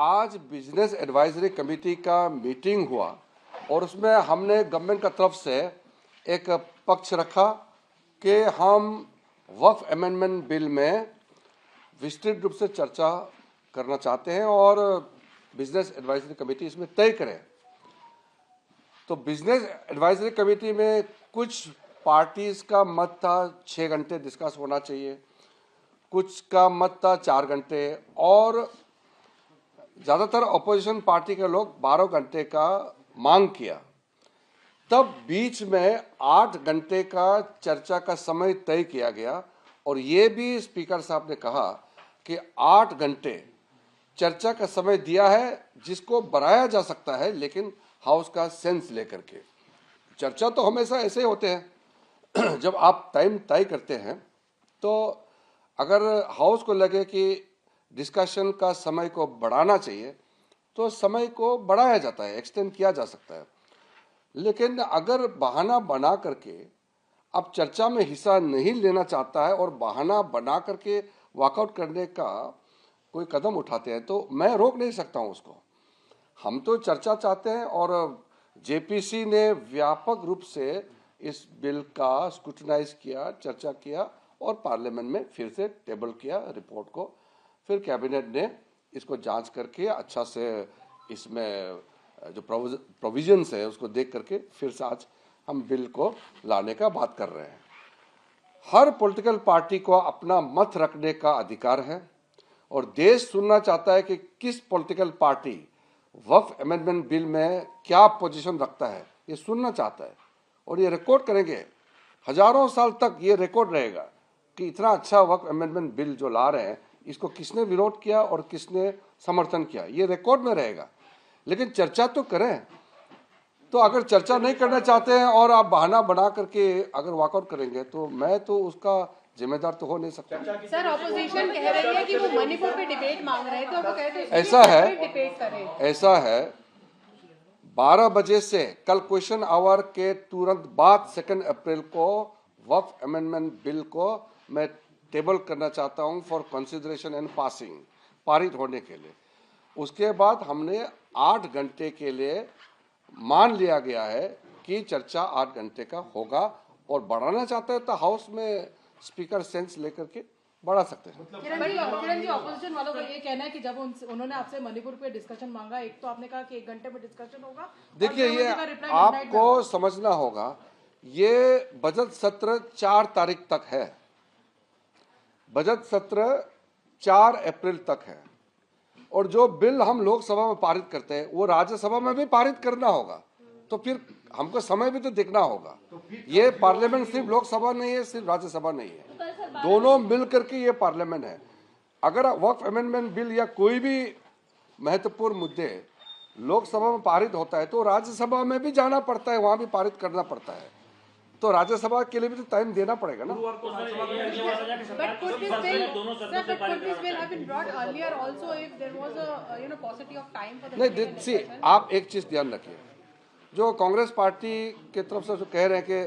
आज business advisory committee का meeting हुआ और उसमें हमने गवर्नमेंट का तरफ से एक पक्ष रखा कि हम वक्फ अमेंडमेंट बिल में विस्तृत रूप से चर्चा करना चाहते हैं और बिजनेस एडवाइजरी कमेटी इसमें तय करे। तो बिजनेस एडवाइजरी कमेटी में कुछ पार्टीज का मत था 6 घंटे डिस्कस होना चाहिए, कुछ का मत था 4 घंटे और ज़्यादातर अपोजिशन पार्टी के लोग 12 घंटे का मांग किया। तब बीच में 8 घंटे का चर्चा का समय तय किया गया और ये भी स्पीकर साहब ने कहा कि 8 घंटे चर्चा का समय दिया है जिसको बढ़ाया जा सकता है, लेकिन हाउस का सेंस लेकर के। चर्चा तो हमेशा ऐसे होते हैं जब आप टाइम तय करते हैं तो अगर हाउस को लगे कि डिस्कशन का समय को बढ़ाना चाहिए तो समय को बढ़ाया जाता है, एक्सटेंड किया जा सकता है। लेकिन अगर बहाना बना करके अब चर्चा में हिस्सा नहीं लेना चाहता है और बहाना बना करके वॉकआउट करने का कोई कदम उठाते हैं तो मैं रोक नहीं सकता हूं उसको। हम तो चर्चा चाहते हैं और जेपीसी ने व्यापक रूप से इस बिल का स्क्रूटनाइज किया, चर्चा किया और पार्लियामेंट में फिर से टेबल किया रिपोर्ट को। फिर कैबिनेट ने इसको जांच करके अच्छा से इसमें जो प्रोविजंस है उसको देख करके फिर से आज हम बिल को लाने का बात कर रहे हैं। हर पॉलिटिकल पार्टी को अपना मत रखने का अधिकार है और देश सुनना चाहता है कि किस पॉलिटिकल पार्टी वक्फ अमेंडमेंट बिल में क्या पोजीशन रखता है, ये सुनना चाहता है और ये रिकॉर्ड करेंगे। हजारों साल तक ये रिकॉर्ड रहेगा कि इतना अच्छा वक्फ अमेंडमेंट बिल जो ला रहे हैं इसको किसने विरोध किया और किसने समर्थन किया, ये रिकॉर्ड में रहेगा। लेकिन चर्चा तो करें। तो अगर चर्चा नहीं करना चाहते हैं और आप बहाना बना करके अगर वॉकआउट करेंगे तो मैं तो उसका जिम्मेदार तो हो नहीं सकता। सर ऑपोजिशन कह रही है कि वो मणिपुर पे डिबेट मांग रहे हैं, तो वो कहते हैं ऐसा है 12 बजे से कल क्वेश्चन आवर के तुरंत बाद 2 अप्रैल को वक्फ अमेंडमेंट बिल को मैं टेबल करना चाहता हूं फॉर कंसिडरेशन एंड पासिंग, पारित होने के लिए। उसके बाद हमने 8 घंटे के लिए मान लिया गया है कि चर्चा 8 घंटे का होगा और बढ़ाना चाहता है तो हाउस में स्पीकर सेंस लेकर के बढ़ा सकते हैं। किरण जी, ऑपोजिशन वालों का ये कहना है कि जब उन्होंने आपसे मणिपुर पे डिस्कशन मांगा, एक तो आपने कहा कि 1 घंटे में डिस्कशन होगा। देखिए ये आपको समझना होगा, ये बजट सत्र 4 तारीख तक है, बजट सत्र 4 अप्रैल तक है और जो बिल हम लोकसभा में पारित करते हैं वो राज्यसभा में भी पारित करना होगा। तो फिर हमको समय भी तो देखना होगा। ये पार्लियामेंट सिर्फ लोकसभा नहीं है, सिर्फ राज्यसभा नहीं है, दोनों मिल करके ये पार्लियामेंट है। अगर वक्फ अमेंडमेंट बिल या कोई भी महत्वपूर्ण मुद्दे लोकसभा में पारित होता है तो राज्यसभा में भी जाना पड़ता है, वहां भी पारित करना पड़ता है। तो राज्यसभा के लिए भी तो टाइम देना पड़ेगा ना। नहीं, सी आप एक चीज ध्यान रखिए, जो कांग्रेस पार्टी के तरफ से जो कह रहे हैं कि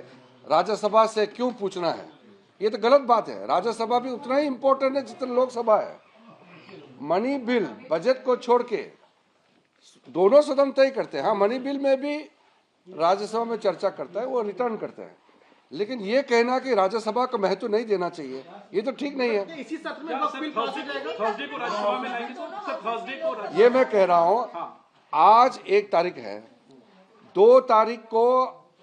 राज्यसभा से क्यों पूछना है, ये तो गलत बात है। राज्यसभा भी उतना ही इम्पोर्टेंट है जितना लोकसभा है। मनी बिल बजट को छोड़ के दोनों सदन तय करते हैं। हाँ, मनी बिल में भी राज्यसभा में चर्चा करता है, वो रिटर्न करते हैं। लेकिन ये कहना कि राज्यसभा को महत्व नहीं देना चाहिए, ये तो ठीक नहीं है। इसी सत्र में वक्त बिल पास हो जाएगा, थर्सडे को राज्यसभा में लाएंगे तो थर्सडे को ये मैं कह रहा हूं। आज 1 तारीख है, 2 तारीख को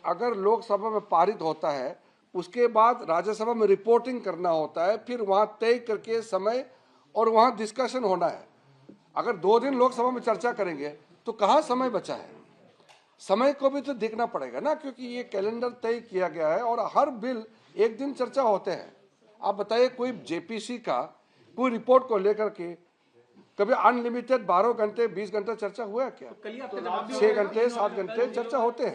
अगर लोकसभा में पारित होता है उसके बाद राज्यसभा में रिपोर्टिंग करना होता है, फिर वहां तय करके समय और वहां डिस्कशन होना है। अगर 2 दिन लोकसभा में चर्चा करेंगे तो कहां समय बचा है? समय को भी तो देखना पड़ेगा ना, क्योंकि ये कैलेंडर तय किया गया है और हर बिल 1 दिन चर्चा होते हैं। आप बताइए कोई जेपीसी का कोई रिपोर्ट को लेकर के कभी अनलिमिटेड 12 घंटे 20 घंटे चर्चा हुआ है क्या? 6 घंटे 7 घंटे चर्चा होते हैं।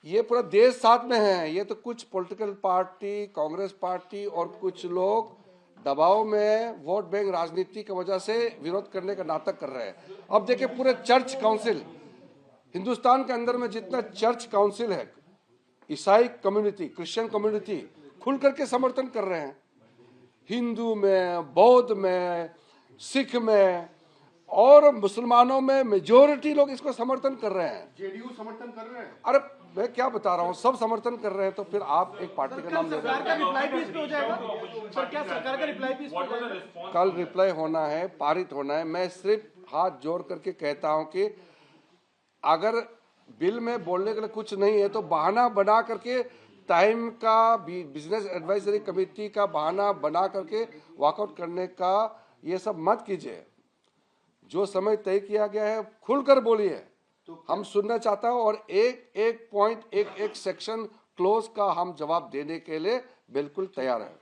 ये पूरा देश साथ में है। ये तो कुछ पॉलिटिकल पार्टी, कांग्रेस पार्टी और कुछ लोग दबाव में वोट बैंक राजनीति की वजह से विरोध करने का नाटक कर रहे हैं। अब देखिए पूरे चर्च काउंसिल, हिंदुस्तान के अंदर में जितना चर्च काउंसिल है, ईसाई कम्युनिटी, क्रिश्चियन कम्युनिटी खुल करके समर्थन कर रहे हैं। हिंदू में, बौद्ध में, सिख में और मुसलमानों में मेजोरिटी लोग इसको समर्थन कर रहे हैं। जेडीयू समर्थन कर रहे हैं। अरे मैं क्या बता रहा हूँ, सब समर्थन कर रहे हैं, तो फिर आप एक पार्टी का नाम ले रहे सरकार का रिप्लाई भी इस पे हो जाएगा सर? क्या सरकार का रिप्लाई भी इस पे हो जाएगा? हैं। कल रिप्लाई होना है, पारित होना है। मैं सिर्फ हाथ जोड़ करके कहता हूँ कि अगर बिल में बोलने के लिए कुछ नहीं है तो बहाना बना करके टाइम का बिजनेस एडवाइजरी कमेटी का बहाना बना करके वॉकआउट करने का ये सब मत कीजिए। जो समय तय किया गया है खुलकर बोलिए, हम सुनना चाहता हूं, और एक एक पॉइंट, एक एक सेक्शन क्लोज का हम जवाब देने के लिए बिल्कुल तैयार है।